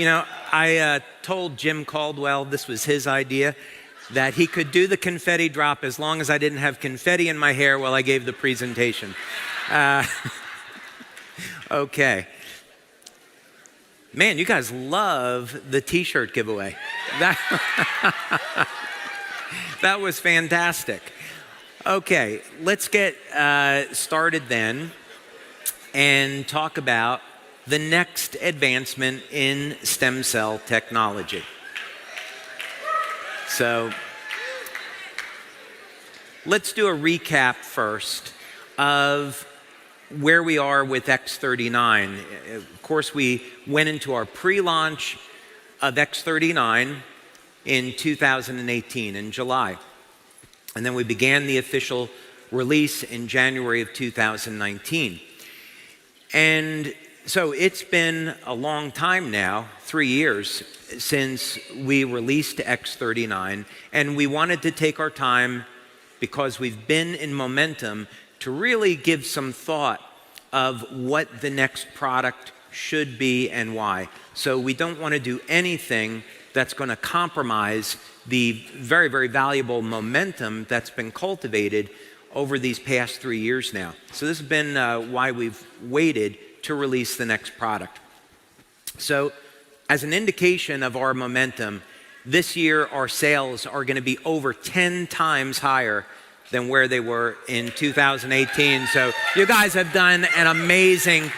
I told Jim Caldwell, this was his idea, that he could do the confetti drop as long as I didn't have confetti in my hair while I gave the presentation. Okay. Man, you guys love the t-shirt giveaway. That was fantastic. Okay, let's get started then and talk about the next advancement in stem cell technology. So let's do a recap first of where we are with X49. Of course, we went into our pre-launch of X39 in 2018, in July. And then we began the official release in January of 2019. And so it's been a long time now, 3 years, since we released X39. And we wanted to take our time, because we've been in momentum, to really give some thought of what the next product should be and why. So we don't want to do anything that's going to compromise the very, very valuable momentum that's been cultivated over these past 3 years now. So this has been why we've waited to release the next product. So as an indication of our momentum, this year our sales are going to be over 10 times higher than where they were in 2018. So you guys have done an amazing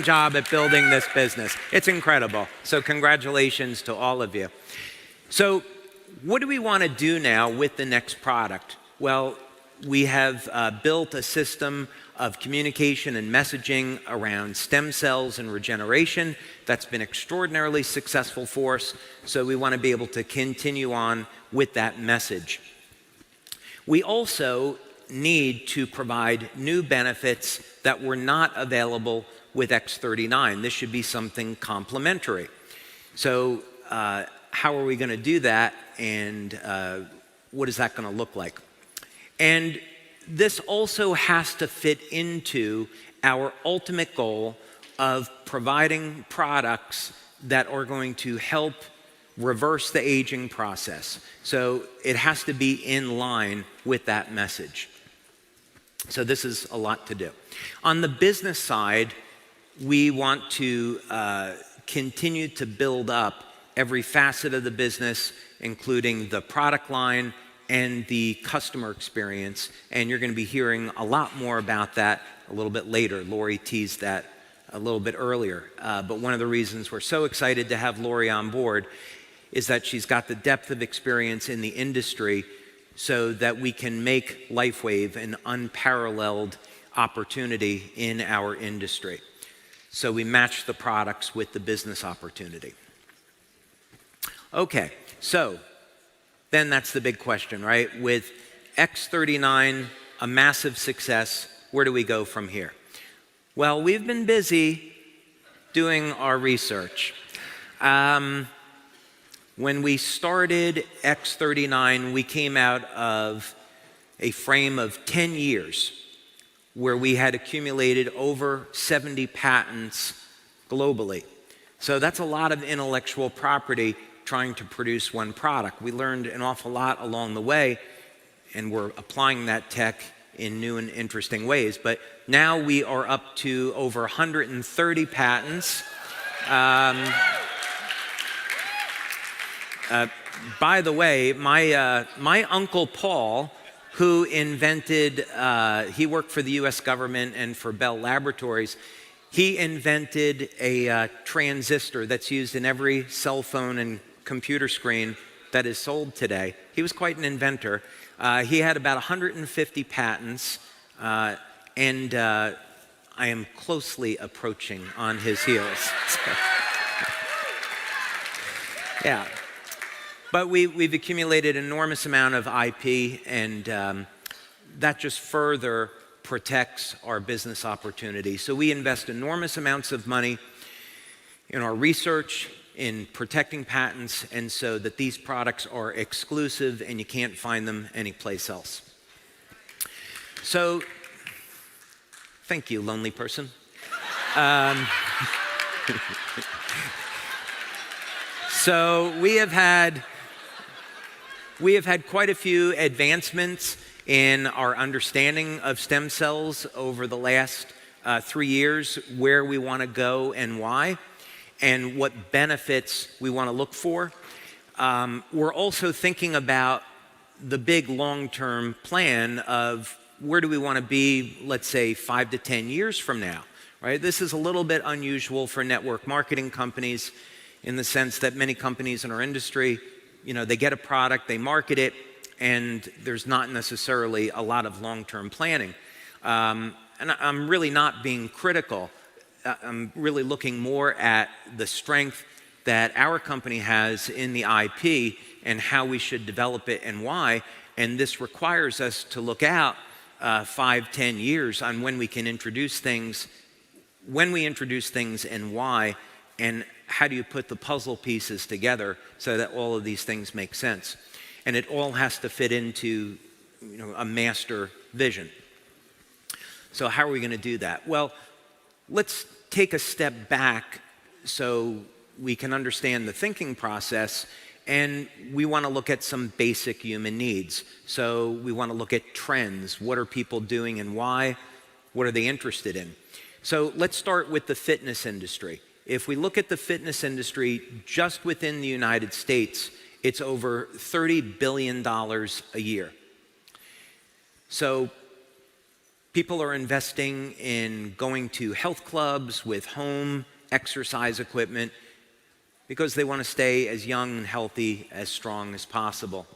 job at building this business. It's incredible. So congratulations to all of you. So what do we want to do now with the next product? Well, we have built a system of communication and messaging around stem cells and regeneration that's been extraordinarily successful for us. So we want to be able to continue on with that message. We also need to provide new benefits that were not available with X39. This should be something complementary. So how are we going to do that, and what is that going to look like? And this also has to fit into our ultimate goal of providing products that are going to help reverse the aging process. So it has to be in line with that message. So this is a lot to do. On the business side, we want to continue to build up every facet of the business, including the product line and the customer experience. And you're going to be hearing a lot more about that a little bit later. Lori teased that a little bit earlier. But one of the reasons we're so excited to have Lori on board is that she's got the depth of experience in the industry so that we can make LifeWave an unparalleled opportunity in our industry. So we match the products with the business opportunity. Okay, so then that's the big question, right? With X39, a massive success, where do we go from here? Well, we've been busy doing our research. When we started X39, we came out of a frame of 10 years where we had accumulated over 70 patents globally. So that's a lot of intellectual property trying to produce one product. We learned an awful lot along the way, and we're applying that tech in new and interesting ways. But now we are up to over 130 patents. By the way, my Uncle Paul, who invented, he worked for the US government and for Bell Laboratories, he invented a transistor that's used in every cell phone and computer screen that is sold today. He was quite an inventor. He had about 150 patents, and I am closely approaching on his heels. Yeah. But we've accumulated an enormous amount of IP, and that just further protects our business opportunity. So we invest enormous amounts of money in our research, in protecting patents, and so that these products are exclusive and you can't find them anyplace else. So, thank you, lonely person. So we have had quite a few advancements in our understanding of stem cells over the last 3 years, where we want to go and why, and what benefits we want to look for. We're also thinking about the big long-term plan of where do we want to be, let's say, 5 to 10 years from now, right? This is a little bit unusual for network marketing companies in the sense that many companies in our industry, they get a product, they market it, and there's not necessarily a lot of long-term planning. And I'm really not being critical. I'm really looking more at the strength that our company has in the IP and how we should develop it and why. And this requires us to look out 5, 10 years on when we can introduce things, when we introduce things and why, and how do you put the puzzle pieces together so that all of these things make sense. And it all has to fit into a master vision. So how are we going to do that? Well, let's take a step back so we can understand the thinking process, and we want to look at some basic human needs. So we want to look at trends. What are people doing and why? What are they interested in? So let's start with the fitness industry. If we look at the fitness industry just within the United States, it's over $30 billion a year. So people are investing in going to health clubs with home exercise equipment because they want to stay as young and healthy, as strong as possible.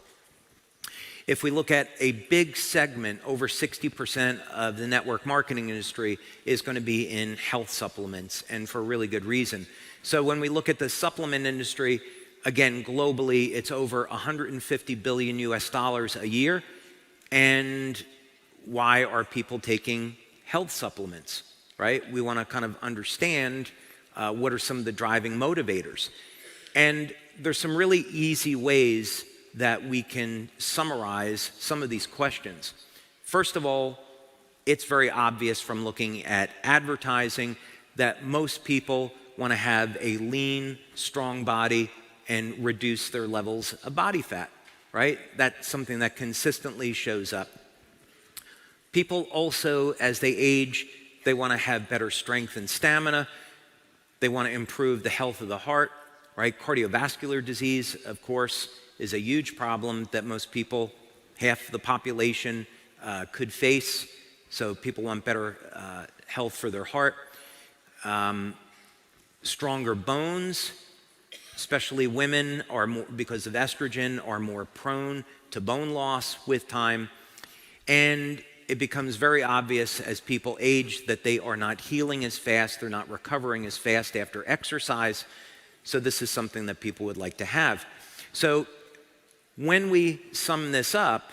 If we look at a big segment, over 60% of the network marketing industry is going to be in health supplements, and for a really good reason. So when we look at the supplement industry, again, globally, it's over 150 billion US dollars a year. And why are people taking health supplements, right? We want to kind of understand what are some of the driving motivators. And there's some really easy ways that we can summarize some of these questions. First of all, it's very obvious from looking at advertising that most people want to have a lean, strong body and reduce their levels of body fat, right? That's something that consistently shows up. People also, as they age, they want to have better strength and stamina. They want to improve the health of the heart, right? Cardiovascular disease, of course, is a huge problem that most people, half the population, could face. So people want better health for their heart. Stronger bones, especially women, are more, because of estrogen, are more prone to bone loss with time. And it becomes very obvious as people age that they are not healing as fast, they're not recovering as fast after exercise. So this is something that people would like to have. So when we sum this up,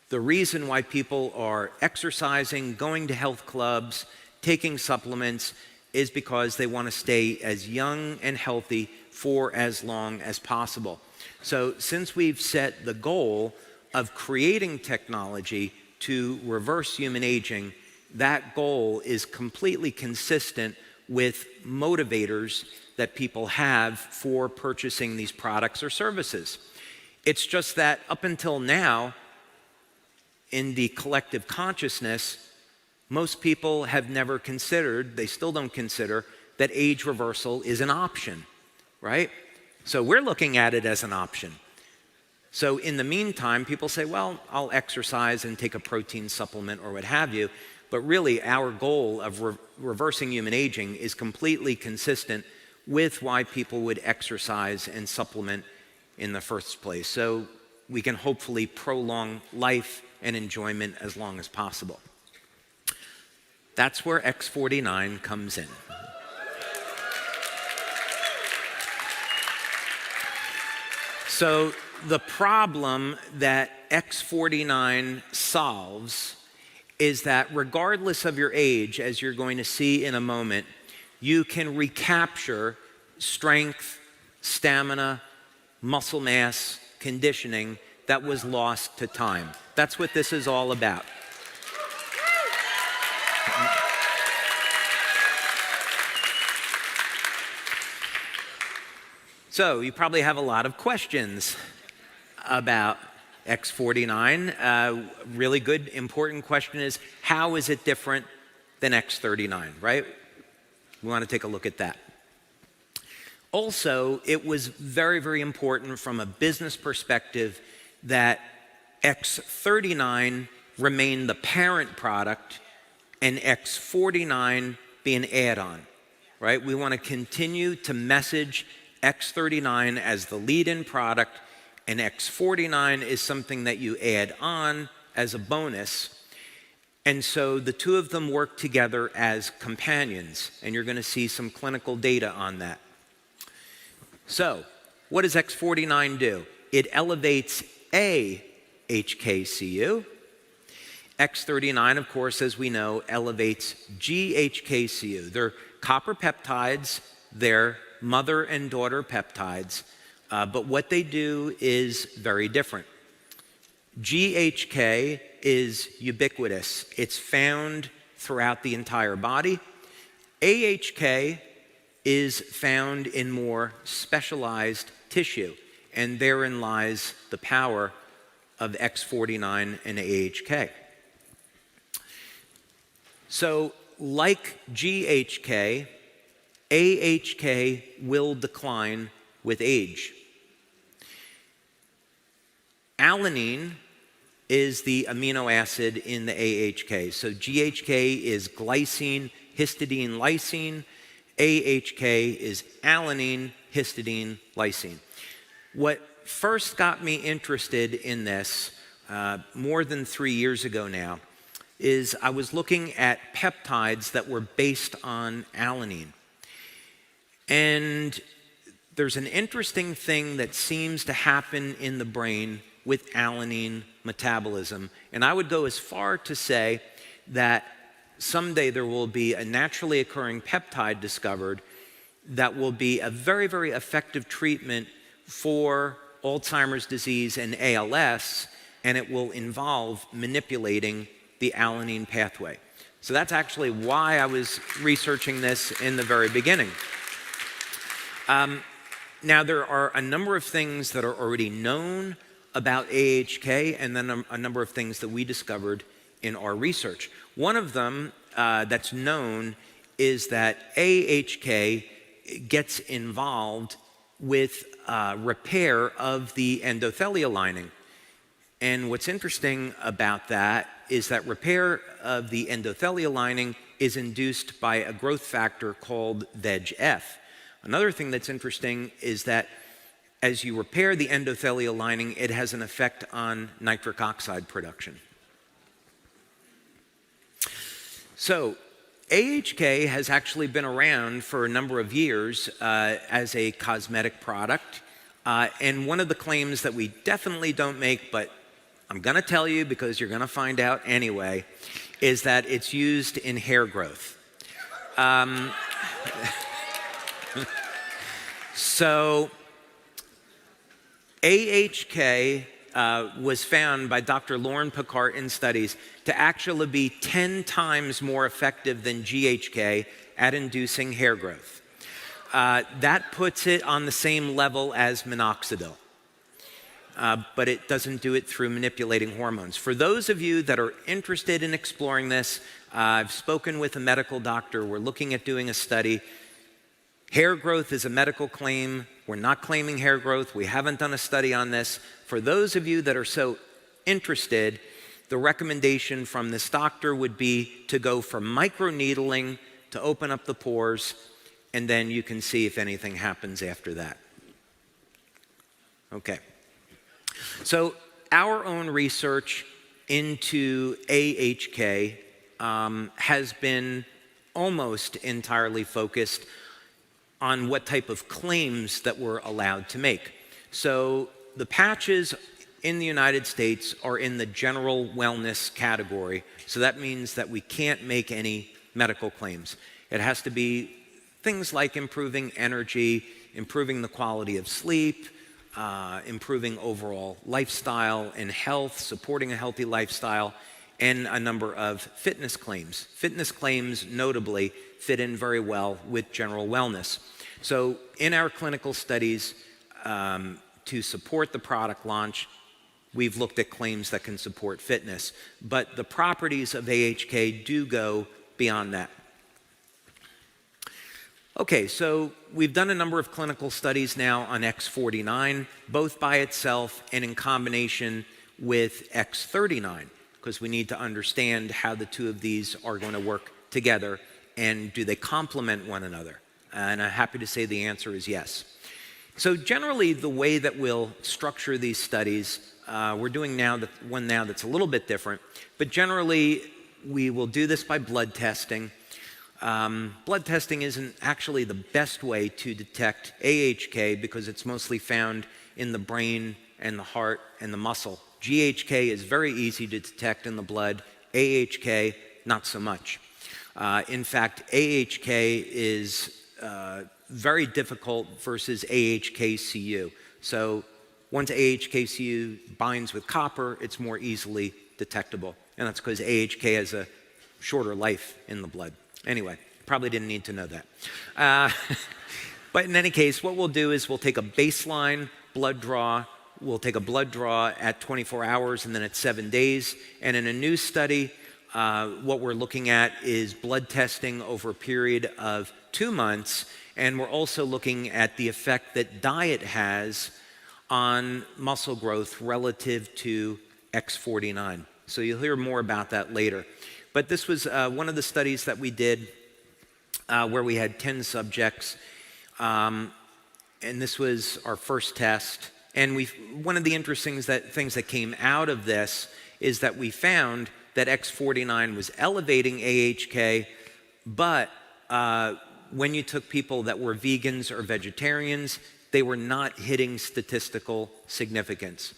the reason why people are exercising, going to health clubs, taking supplements, is because they want to stay as young and healthy for as long as possible. So since we've set the goal of creating technology to reverse human aging, that goal is completely consistent with motivators that people have for purchasing these products or services. It's just that up until now, in the collective consciousness, most people have never considered, they still don't consider, that age reversal is an option, right? So we're looking at it as an option. So in the meantime, people say, well, I'll exercise and take a protein supplement or what have you. But really, our goal of reversing human aging is completely consistent with why people would exercise and supplement in the first place. So we can hopefully prolong life and enjoyment as long as possible. That's where X49 comes in. So the problem that X49 solves is that regardless of your age, as you're going to see in a moment, you can recapture strength, stamina, muscle mass, conditioning that was lost to time. That's what this is all about. So you probably have a lot of questions about X49. Really good, important question is, how is it different than X39, right? We want to take a look at that. Also, it was very, very important from a business perspective that X39 remain the parent product and X49 be an add-on, right? We want to continue to message X39 as the lead-in product, and X49 is something that you add on as a bonus. And so the two of them work together as companions, and you're going to see some clinical data on that. So, what does X49 do? It elevates a HKCU. X39, of course, as we know, elevates GHKCU. They're copper peptides, they're mother and daughter peptides, but what they do is very different. GHK is ubiquitous. It's found throughout the entire body. AHK is found in more specialized tissue, and therein lies the power of X49 and AHK. So, like GHK, AHK will decline with age. Alanine is the amino acid in the AHK. So GHK is glycine, histidine, lysine. AHK is alanine, histidine, lysine. What first got me interested in this, more than 3 years ago now, is I was looking at peptides that were based on alanine. And there's an interesting thing that seems to happen in the brain with alanine metabolism. And I would go as far to say that someday there will be a naturally occurring peptide discovered that will be a very, very effective treatment for Alzheimer's disease and ALS, and it will involve manipulating the alanine pathway. So that's actually why I was researching this in the very beginning. Now, there are a number of things that are already known about AHK, and then a number of things that we discovered in our research. One of them that's known is that AHK gets involved with repair of the endothelial lining. And what's interesting about that is that repair of the endothelial lining is induced by a growth factor called VEGF. Another thing that's interesting is that as you repair the endothelial lining, it has an effect on nitric oxide production. So, AHK has actually been around for a number of years as a cosmetic product. And one of the claims that we definitely don't make, but I'm going to tell you because you're going to find out anyway, is that it's used in hair growth. So, AHK was found by Dr. Lauren Picard in studies to actually be 10 times more effective than GHK at inducing hair growth. That puts it on the same level as minoxidil, but it doesn't do it through manipulating hormones. For those of you that are interested in exploring this, I've spoken with a medical doctor. We're looking at doing a study. Hair growth is a medical claim. We're not claiming hair growth. We haven't done a study on this. For those of you that are so interested, the recommendation from this doctor would be to go from microneedling to open up the pores, and then you can see if anything happens after that. Okay. So our own research into AHK has been almost entirely focused on what type of claims that we're allowed to make. So the patches in the United States are in the general wellness category. So that means that we can't make any medical claims. It has to be things like improving energy, improving the quality of sleep, improving overall lifestyle and health, supporting a healthy lifestyle, and a number of fitness claims. Fitness claims, notably, fit in very well with general wellness. So in our clinical studies, to support the product launch, we've looked at claims that can support fitness. But the properties of AHK do go beyond that. Okay, so we've done a number of clinical studies now on X49, both by itself and in combination with X39, because we need to understand how the two of these are going to work together and do they complement one another. And I'm happy to say the answer is yes. So generally, the way that we'll structure these studies, we're doing one now that's a little bit different, but generally we will do this by blood testing. Blood testing isn't actually the best way to detect AHK because it's mostly found in the brain and the heart and the muscle. GHK is very easy to detect in the blood, AHK not so much. In fact, AHK is very difficult versus AHKCU. So once AHKCU binds with copper, it's more easily detectable. And that's because AHK has a shorter life in the blood. Anyway, probably didn't need to know that. But in any case, what we'll do is we'll take a baseline blood draw. We'll take a blood draw at 24 hours and then at 7 days. And in a new study, what we're looking at is blood testing over a period of 2 months. And we're also looking at the effect that diet has on muscle growth relative to X49. So you'll hear more about that later. But this was one of the studies that we did where we had 10 subjects. And this was our first test. And one of the interesting things that came out of this is that we found that X49 was elevating AHK, but when you took people that were vegans or vegetarians, they were not hitting statistical significance.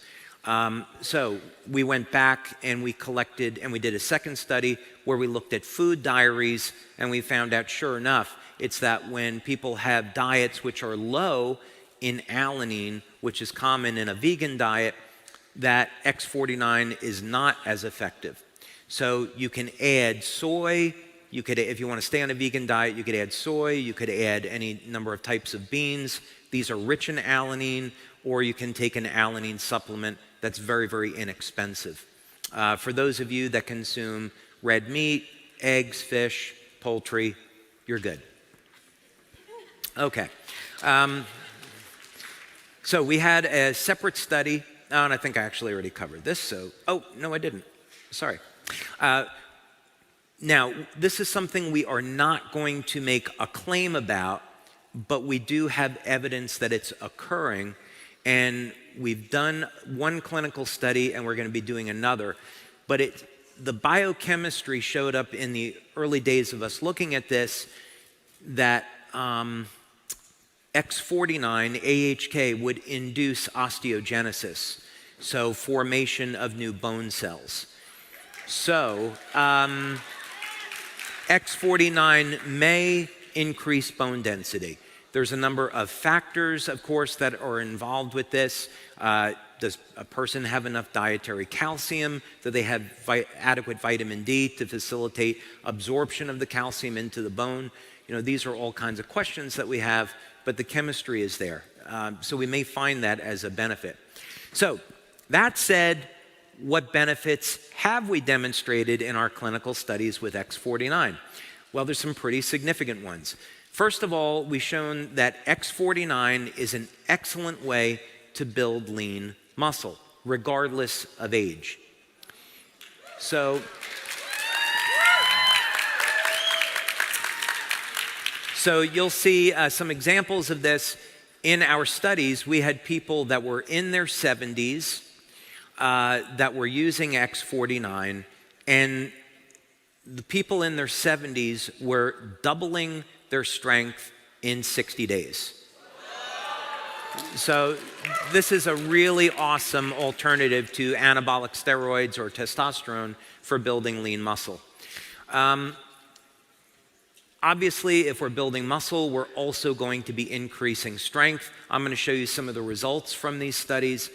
So we went back and we collected and we did a second study where we looked at food diaries, and we found out, sure enough, it's that when people have diets which are low in alanine, which is common in a vegan diet, that X49 is not as effective. So you can add soy. You could, if you want to stay on a vegan diet, you could add soy. You could add any number of types of beans. These are rich in alanine, or you can take an alanine supplement that's very, very inexpensive. For those of you that consume red meat, eggs, fish, poultry, you're good. Okay. So we had a separate study, and I think I actually already covered this, so, oh, no, I didn't. Sorry. Now, this is something we are not going to make a claim about, but we do have evidence that it's occurring, and we've done one clinical study, and we're going to be doing another. But the biochemistry showed up in the early days of us looking at this, that X49, AHK, would induce osteogenesis, so formation of new bone cells. So X49 may increase bone density. There's a number of factors, of course, that are involved with this. Does a person have enough dietary calcium? Do they have adequate vitamin D to facilitate absorption of the calcium into the bone? You know, these are all kinds of questions that we have, but the chemistry is there. So we may find that as a benefit. So that said, what benefits have we demonstrated in our clinical studies with X49? Well, there's some pretty significant ones. First of all, we've shown that X49 is an excellent way to build lean muscle, regardless of age. So you'll see some examples of this in our studies. We had people that were in their 70s that were using X49, and the people in their 70s were doubling their strength in 60 days. So this is a really awesome alternative to anabolic steroids or testosterone for building lean muscle. Obviously, if we're building muscle, we're also going to be increasing strength. I'm going to show you some of the results from these studies.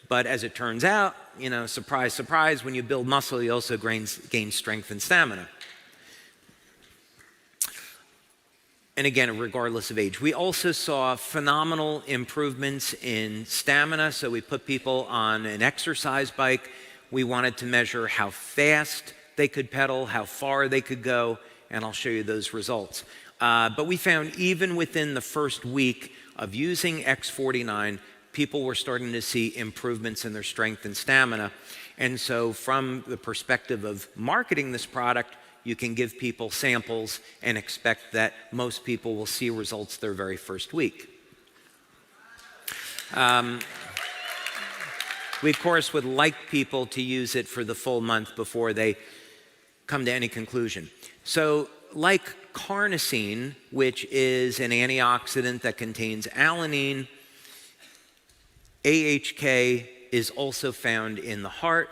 But as it turns out, you know, surprise, surprise, when you build muscle, you also gain strength and stamina. And again, regardless of age. We also saw phenomenal improvements in stamina. So we put people on an exercise bike. We wanted to measure how fast they could pedal, how far they could go, and I'll show you those results. But we found even within the first week of using X49, people were starting to see improvements in their strength and stamina. And so from the perspective of marketing this product, you can give people samples and expect that most people will see results their very first week. We, of course, would like people to use it for the full month before they come to any conclusion. So like carnosine, which is an antioxidant that contains alanine, AHK is also found in the heart,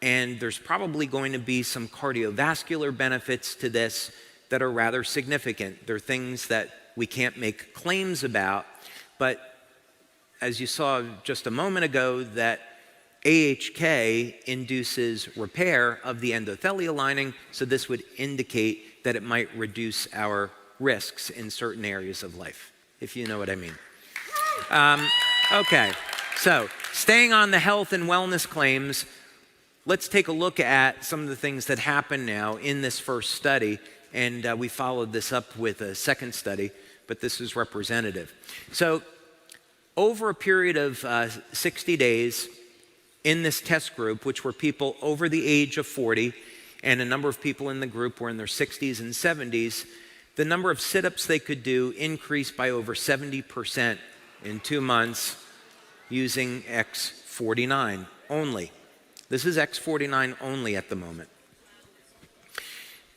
and there's probably going to be some cardiovascular benefits to this that are rather significant. They're things that we can't make claims about, but as you saw just a moment ago, that AHK induces repair of the endothelial lining, so this would indicate that it might reduce our risks in certain areas of life, if you know what I mean. Okay, so staying on the health and wellness claims, let's take a look at some of the things that happen now in this first study, and we followed this up with a second study, but this is representative. So over a period of 60 days in this test group, which were people over the age of 40, and a number of people in the group were in their 60s and 70s, the number of sit-ups they could do increased by over 70% in 2 months using X49 only. This is X49 only at the moment.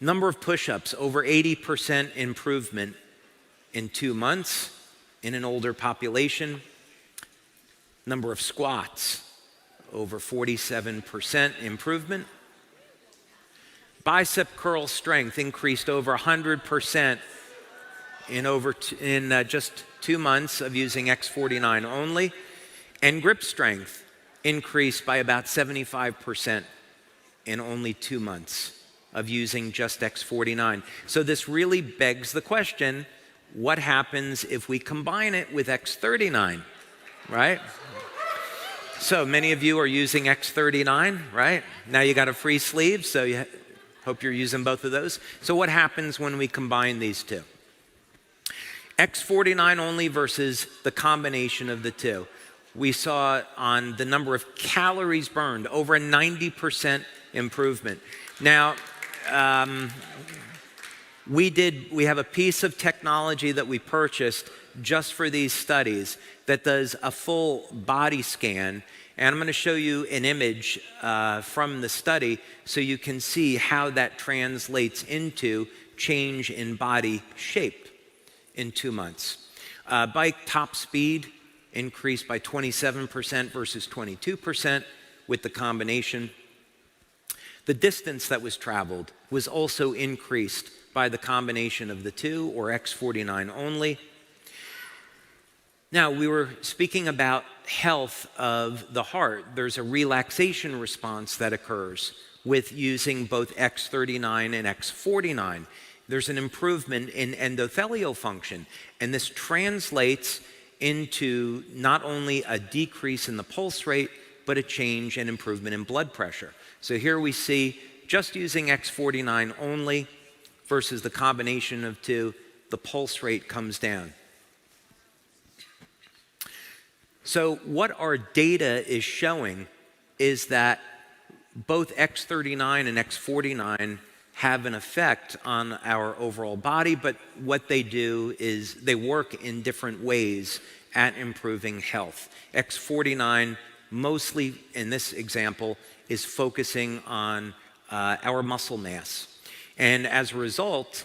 Number of push-ups, over 80% improvement in 2 months in an older population. Number of squats, over 47% improvement. Bicep curl strength increased over 100% in just 2 months of using X49 only. And grip strength increased by about 75% in only 2 months of using just X49. So this really begs the question, what happens if we combine it with X39, right? So many of you are using X39, right? Now you got a free sleeve, so you hope you're using both of those. So what happens when we combine these two? X49 only versus the combination of the two. We saw on the number of calories burned, over a 90% improvement. Now, we have a piece of technology that we purchased just for these studies that does a full body scan. And I'm going to show you an image from the study so you can see how that translates into change in body shape in 2 months. Bike top speed increased by 27% versus 22% with the combination. The distance that was traveled was also increased by the combination of the two, or X49 only. Now, we were speaking about health of the heart. There's a relaxation response that occurs with using both X39 and X49. There's an improvement in endothelial function, and this translates into not only a decrease in the pulse rate, but a change and improvement in blood pressure. So here we see, just using X49 only versus the combination of two, the pulse rate comes down. So what our data is showing is that both X39 and X49 have an effect on our overall body, but what they do is they work in different ways at improving health. X49, mostly in this example, is focusing on our muscle mass. And as a result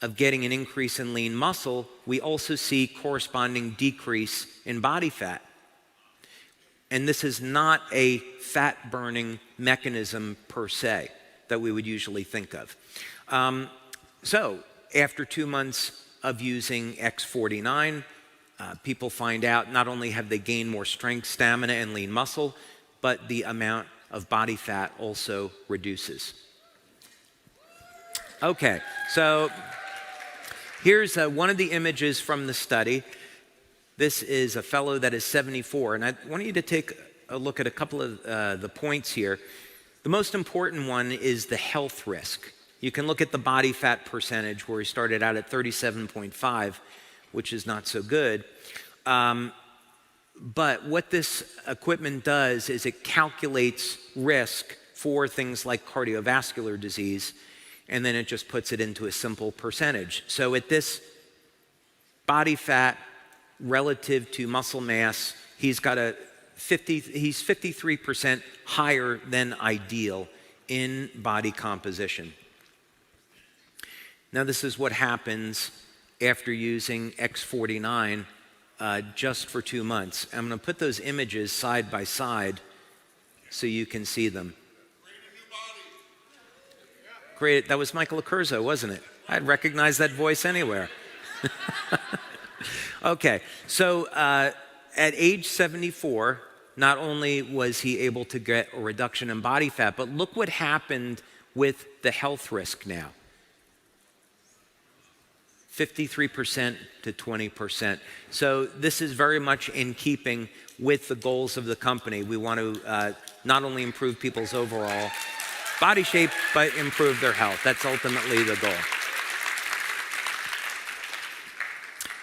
of getting an increase in lean muscle, we also see corresponding decrease in body fat. And this is not a fat-burning mechanism per se that we would usually think of. So after 2 months of using X49, people find out not only have they gained more strength, stamina, and lean muscle, but the amount of body fat also reduces. Okay, so Here's one of the images from the study. This is a fellow that is 74, and I want you to take a look at a couple of the points here. The most important one is the health risk. You can look at the body fat percentage where he started out at 37.5, which is not so good. But what this equipment does is it calculates risk for things like cardiovascular disease, and then it just puts it into a simple percentage. So at this body fat relative to muscle mass, he's 53% higher than ideal in body composition. Now this is what happens after using X49 just for 2 months. I'm going to put those images side by side so you can see them. Great. That was Michael Accurso, wasn't it? I'd recognize that voice anywhere. Okay, so at age 74, not only was he able to get a reduction in body fat, but look what happened with the health risk now. 53% to 20%. So this is very much in keeping with the goals of the company. We want to not only improve people's overall body shape, but improve their health. That's ultimately the goal.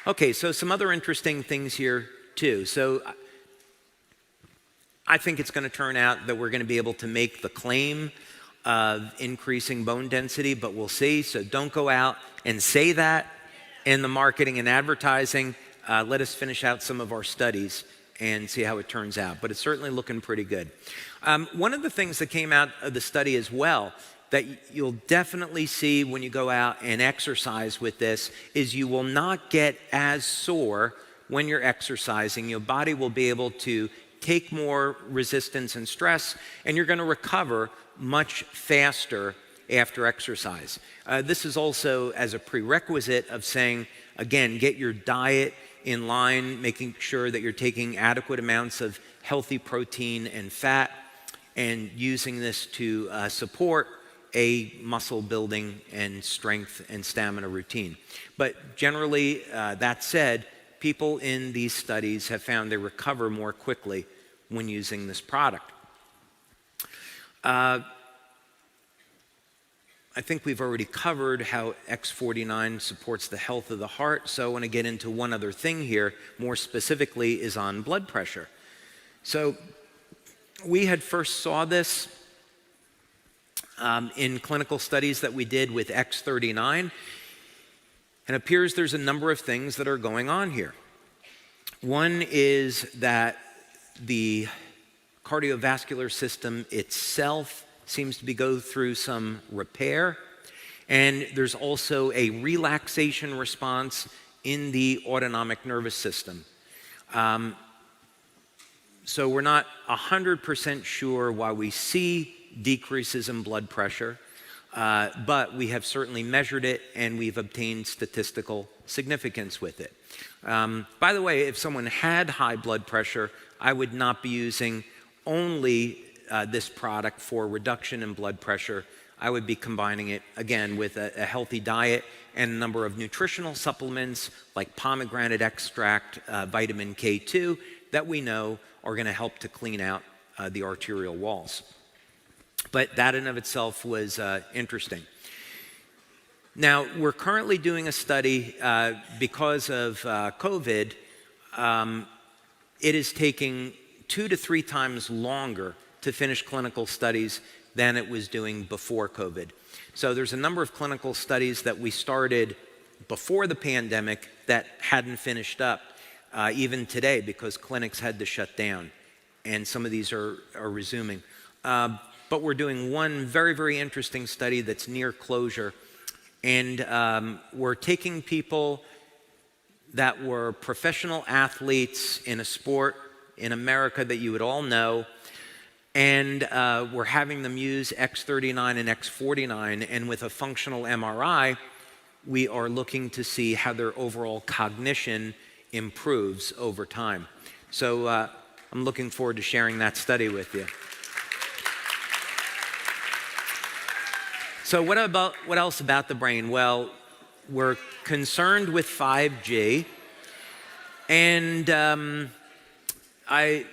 Okay, so some other interesting things here too. So I think it's going to turn out that we're going to be able to make the claim of increasing bone density, but we'll see. So don't go out and say that in the marketing and advertising. Let us finish out some of our studies and see how it turns out. But it's certainly looking pretty good. One of the things that came out of the study as well that you'll definitely see when you go out and exercise with this is you will not get as sore when you're exercising. Your body will be able to take more resistance and stress, and you're going to recover much faster after exercise. This is also as a prerequisite of saying, again, get your diet in line, making sure that you're taking adequate amounts of healthy protein and fat, and using this to support a muscle building and strength and stamina routine. But generally, that said, people in these studies have found they recover more quickly when using this product. I think we've already covered how X49 supports the health of the heart, so I want to get into one other thing here, more specifically is on blood pressure. So we had first saw this in clinical studies that we did with X39, and it appears there's a number of things that are going on here. One is that the cardiovascular system itself seems to be go through some repair, and there's also a relaxation response in the autonomic nervous system. So we're not 100% sure why we see decreases in blood pressure, but we have certainly measured it and we've obtained statistical significance with it. By the way, if someone had high blood pressure, I would not be using only this product for reduction in blood pressure. I would be combining it, again, with a healthy diet and a number of nutritional supplements like pomegranate extract, vitamin K2, that we know are going to help to clean out the arterial walls. But that in of itself was interesting. Now, we're currently doing a study because of COVID. It is taking 2 to 3 times longer to finish clinical studies than it was doing before COVID. So there's a number of clinical studies that we started before the pandemic that hadn't finished up, even today, because clinics had to shut down. And some of these are resuming. But we're doing one very, very interesting study that's near closure. And we're taking people that were professional athletes in a sport in America that you would all know, and we're having them use X39 and X49, and with a functional MRI, we are looking to see how their overall cognition improves over time. So I'm looking forward to sharing that study with you. So what else about the brain? Well, we're concerned with 5G, and I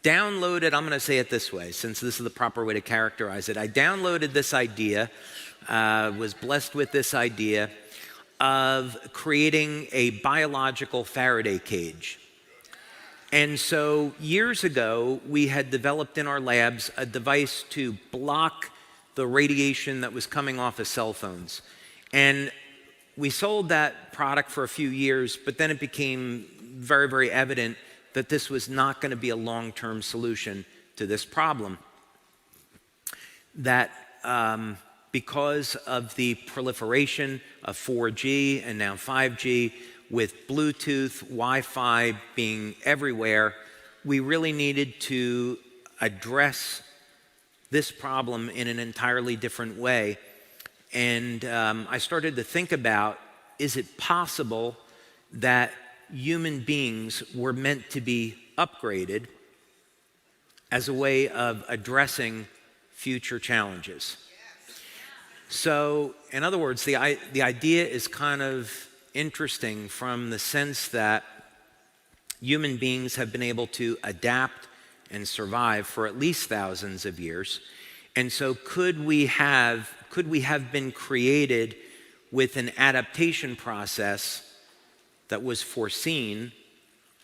downloaded, I'm going to say it this way, since this is the proper way to characterize it. I downloaded this idea, was blessed with this idea of creating a biological Faraday cage. And so years ago, we had developed in our labs a device to block the radiation that was coming off of cell phones. And we sold that product for a few years, but then it became very, very evident that this was not going to be a long-term solution to this problem. That because of the proliferation of 4G and now 5G, with Bluetooth, Wi-Fi being everywhere, we really needed to address this problem in an entirely different way. And I started to think about, is it possible that human beings were meant to be upgraded as a way of addressing future challenges? So, in other words, the idea is kind of interesting from the sense that human beings have been able to adapt and survive for at least thousands of years. And so could we have been created with an adaptation process that was foreseen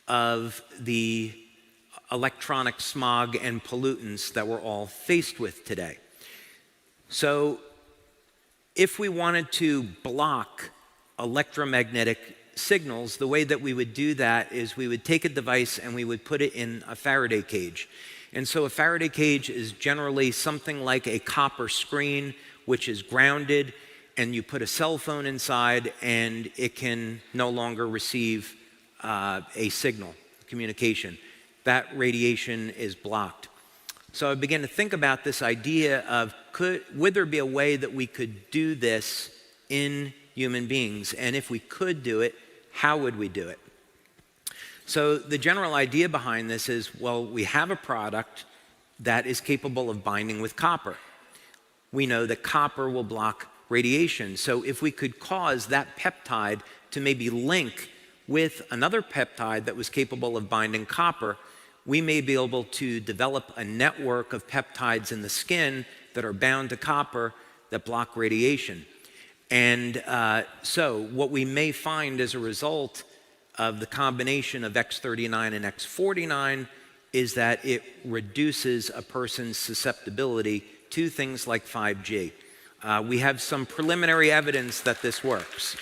of the electronic smog and pollutants that we're all faced with today? So if we wanted to block electromagnetic signals, the way that we would do that is we would take a device and we would put it in a Faraday cage. And so a Faraday cage is generally something like a copper screen, which is grounded, and you put a cell phone inside and it can no longer receive a signal, communication. That radiation is blocked. So I began to think about this idea of would there be a way that we could do this in human beings? And if we could do it, how would we do it? So the general idea behind this is, well, we have a product that is capable of binding with copper. We know that copper will block radiation. So if we could cause that peptide to maybe link with another peptide that was capable of binding copper, we may be able to develop a network of peptides in the skin that are bound to copper that block radiation. And so what we may find as a result of the combination of X39 and X49 is that it reduces a person's susceptibility to things like 5G. We have some preliminary evidence that this works.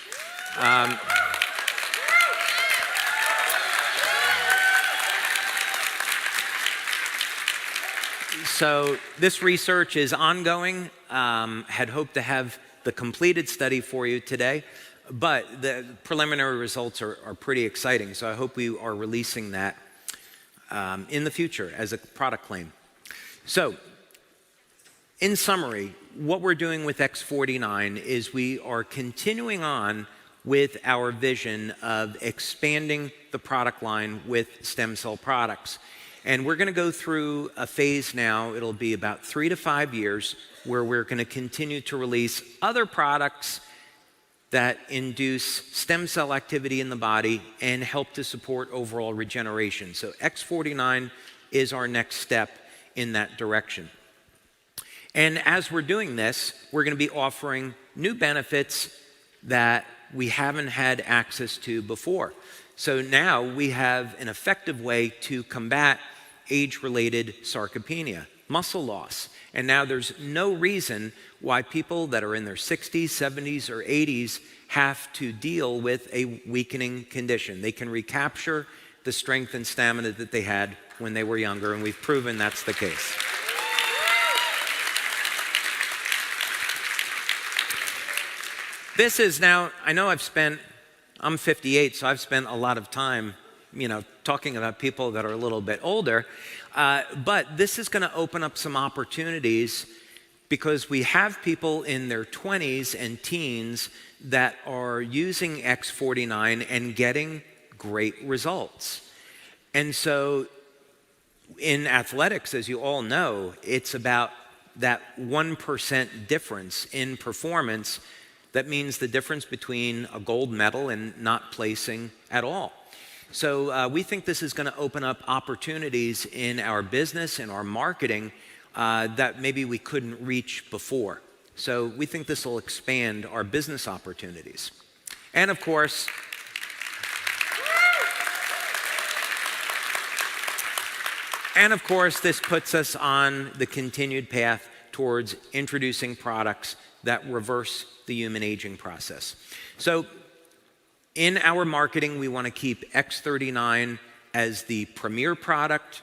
So this research is ongoing. Had hoped to have the completed study for you today, but the preliminary results are pretty exciting. So I hope we are releasing that in the future as a product claim. So in summary, what we're doing with X49 is we are continuing on with our vision of expanding the product line with stem cell products. And we're going to go through a phase now, it'll be about 3 to 5 years, where we're going to continue to release other products that induce stem cell activity in the body and help to support overall regeneration. So X49 is our next step in that direction. And as we're doing this, we're going to be offering new benefits that we haven't had access to before. So now we have an effective way to combat age-related sarcopenia, muscle loss. And now there's no reason why people that are in their 60s, 70s, or 80s have to deal with a weakening condition. They can recapture the strength and stamina that they had when they were younger, and we've proven that's the case. This is now, I know I'm 58, so I've spent a lot of time, talking about people that are a little bit older, but this is going to open up some opportunities because we have people in their 20s and teens that are using X49 and getting great results. And so in athletics, as you all know, it's about that 1% difference in performance That means the difference between a gold medal and not placing at all. So we think this is going to open up opportunities in our business and our marketing that maybe we couldn't reach before. So we think this will expand our business opportunities. And of course, this puts us on the continued path towards introducing products that reverse the human aging process. So in our marketing, we want to keep X39 as the premier product,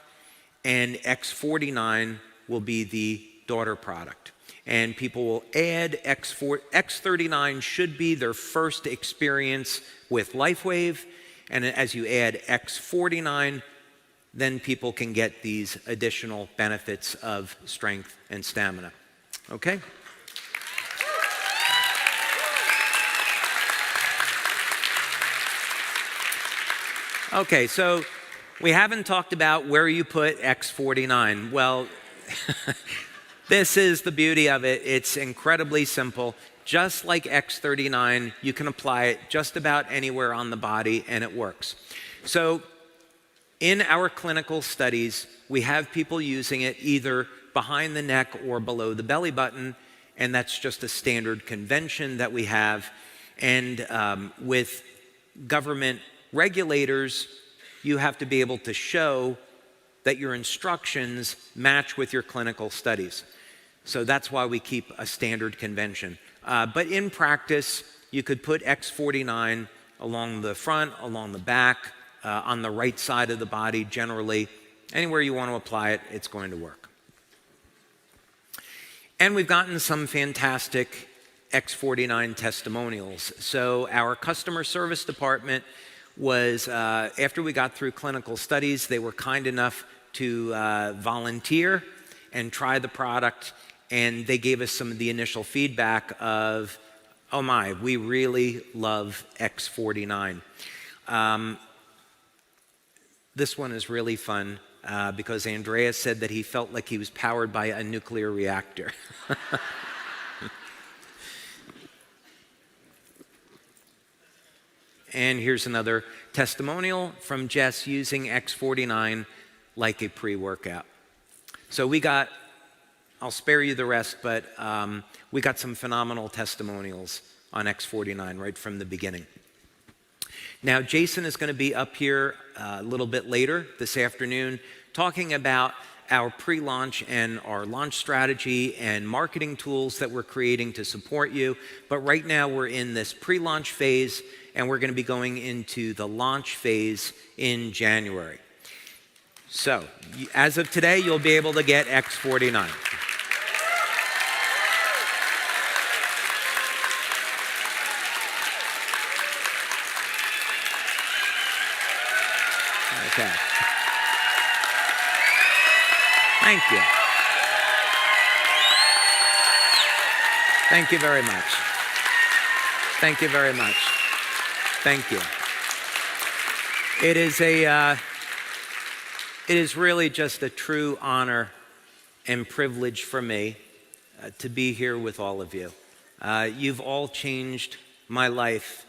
and X49 will be the daughter product. And people will add X39 should be their first experience with LifeWave, and as you add X49, then people can get these additional benefits of strength and stamina. Okay? Okay, so we haven't talked about where you put X49. Well, this is the beauty of it. It's incredibly simple. Just like X39, you can apply it just about anywhere on the body and it works. So in our clinical studies, we have people using it either behind the neck or below the belly button, and that's just a standard convention that we have. And with government regulators, you have to be able to show that your instructions match with your clinical studies. So that's why we keep a standard convention. But in practice, you could put X49 along the front, along the back, on the right side of the body generally. Anywhere you want to apply it, it's going to work. And we've gotten some fantastic X49 testimonials. So our customer service department was, after we got through clinical studies, they were kind enough to volunteer and try the product, and they gave us some of the initial feedback of, oh my, we really love X49. This one is really fun because Andreas said that he felt like he was powered by a nuclear reactor. And here's another testimonial from Jess using X49 like a pre-workout. So we got, I'll spare you the rest, but we got some phenomenal testimonials on X49 right from the beginning. Now, Jason is going to be up here a little bit later this afternoon talking about our pre-launch and our launch strategy and marketing tools that we're creating to support you. But right now we're in this pre-launch phase, and we're going to be going into the launch phase in January. So, as of today, you'll be able to get X49. Okay. Thank you. Thank you very much. Thank you very much. Thank you. It is really just a true honor and privilege for me to be here with all of you. You've all changed my life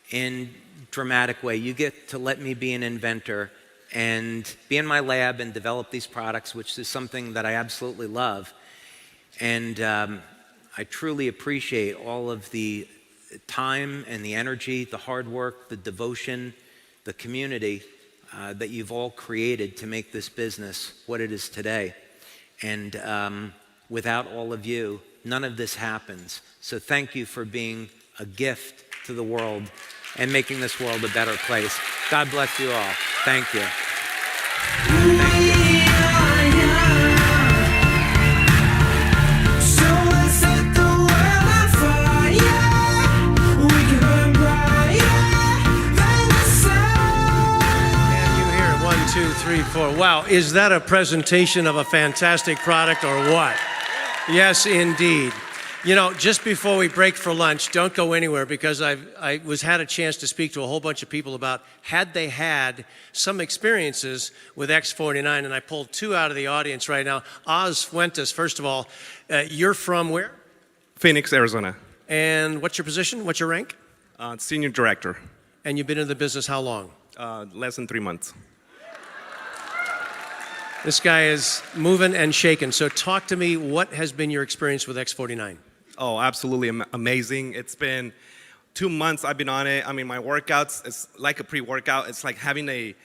in a dramatic way. You get to let me be an inventor and be in my lab and develop these products, which is something that I absolutely love. And I truly appreciate all of the time and the energy, the hard work, the devotion, the community that you've all created to make this business what it is today. And without all of you, none of this happens. So thank you for being a gift to the world and making this world a better place. God bless you all. Thank you. Wow, is that a presentation of a fantastic product or what? Yes, indeed. You know, just before we break for lunch, don't go anywhere, because I had a chance to speak to a whole bunch of people about had they had some experiences with X49, and I pulled two out of the audience right now. Oz Fuentes, first of all, you're from where? Phoenix, Arizona. And what's your position? What's your rank? Senior director. And you've been in the business how long? Less than 3 months. This guy is moving and shaking. So talk to me, what has been your experience with X49? Oh, absolutely amazing. It's been 2 months I've been on it. I mean, my workouts, it's like a pre-workout. It's like having a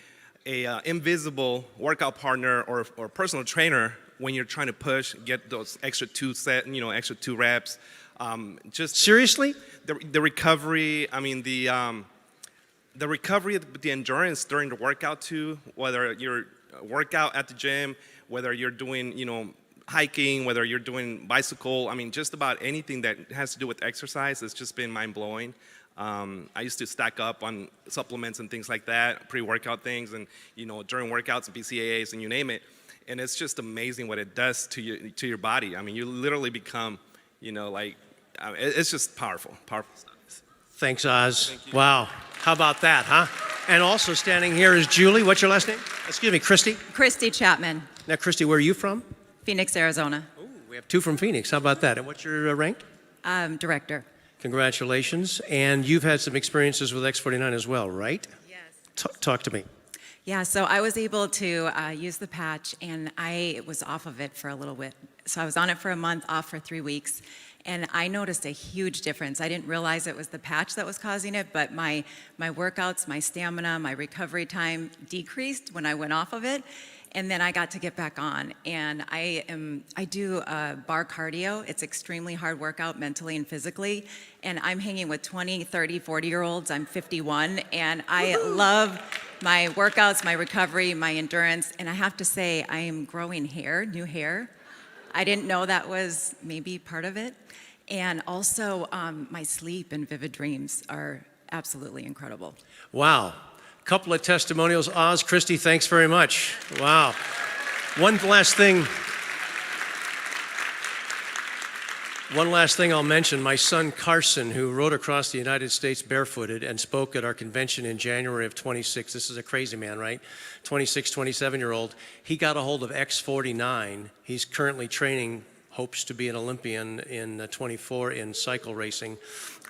invisible workout partner or personal trainer when you're trying to push, get those extra extra 2 reps. Just Seriously? the recovery. I mean, the recovery, the endurance during the workout too. Whether you're workout at the gym, whether you're doing hiking, whether you're doing bicycle. I mean, just about anything that has to do with exercise has just been mind blowing. I used to stack up on supplements and things like that, pre-workout things, and during workouts, BCAAs, and you name it. And it's just amazing what it does to your body. I mean, you literally become, it's just powerful stuff. Thanks, Oz. Thank you. Wow. How about that, huh? And also standing here is Julie. What's your last name? Excuse me, Christy. Christy Chapman, Now, Christy, where are you from? Phoenix, Arizona. Oh, we have 2 from Phoenix. How about that? And what's your rank? Director. Congratulations. And you've had some experiences with X49 as well, right? Yes. Talk to me. Yeah, so I was able to use the patch, and I was off of it for a little bit. So I was on it for a month, off for 3 weeks, and I noticed a huge difference. I didn't realize it was the patch that was causing it, but my workouts, my stamina, my recovery time decreased when I went off of it. And then I got to get back on, and I do bar cardio. It's extremely hard workout mentally and physically, and I'm hanging with 20, 30, 40-year-olds. I'm 51, and I love my workouts, my recovery, my endurance, and I have to say I am growing hair, new hair. I didn't know that was maybe part of it. And also my sleep and vivid dreams are absolutely incredible. Wow. Couple of testimonials. Oz, Christy, thanks very much. Wow. One last thing I'll mention. My son Carson, who rode across the United States barefooted and spoke at our convention in January of 26. This is a crazy man, right? 26, 27-year-old. He got a hold of X49. He's currently training, hopes to be an Olympian in 24 in cycle racing.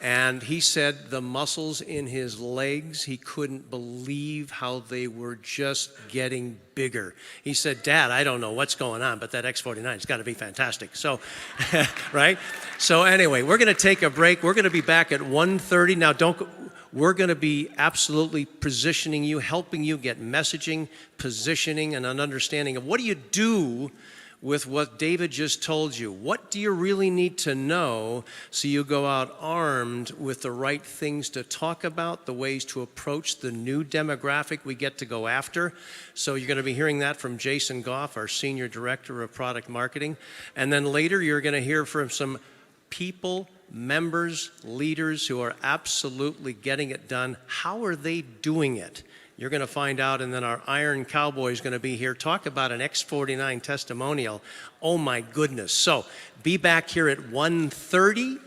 And he said the muscles in his legs, he couldn't believe how they were just getting bigger. He said, Dad, I don't know what's going on, but that X49 has got to be fantastic. So, right? So anyway, we're going to take a break. We're going to be back at 1:30. Now, we're going to be absolutely positioning you, helping you get messaging, positioning, and an understanding of what do you do with what David just told you. What do you really need to know so you go out armed with the right things to talk about, the ways to approach the new demographic we get to go after? So you're going to be hearing that from Jason Goff, our Senior Director of Product Marketing. And then later you're going to hear from some people, members, leaders who are absolutely getting it done. How are they doing it? You're going to find out, and then our Iron Cowboy is going to be here. Talk about an X49 testimonial. Oh, my goodness. So be back here at 1:30.